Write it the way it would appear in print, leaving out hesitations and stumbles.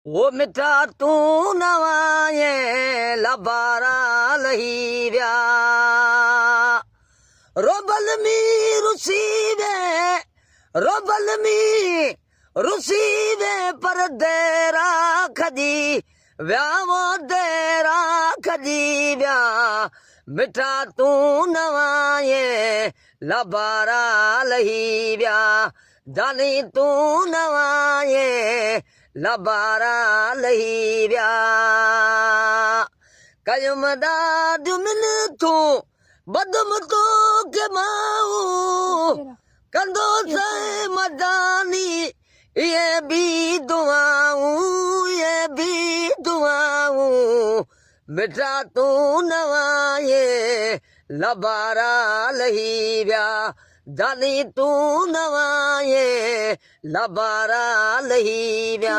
वो मिठा तू नवाए लबारा लही व्या रोबल मी रुसीवे रोबल मी रुसीवे पर देरा खदी व्या वो देरा खदी व्या मिठा तू नवाए लबारा लही व्या जानी तू नवाए लबारा लही व्या कयुमदा जुमिन तू बदम तो के माऊ कंदो से मदानी ये भी दुआऊं मिठा तू नवाए लबारा लही व्या जानी तू नवाए लबारा लही व्या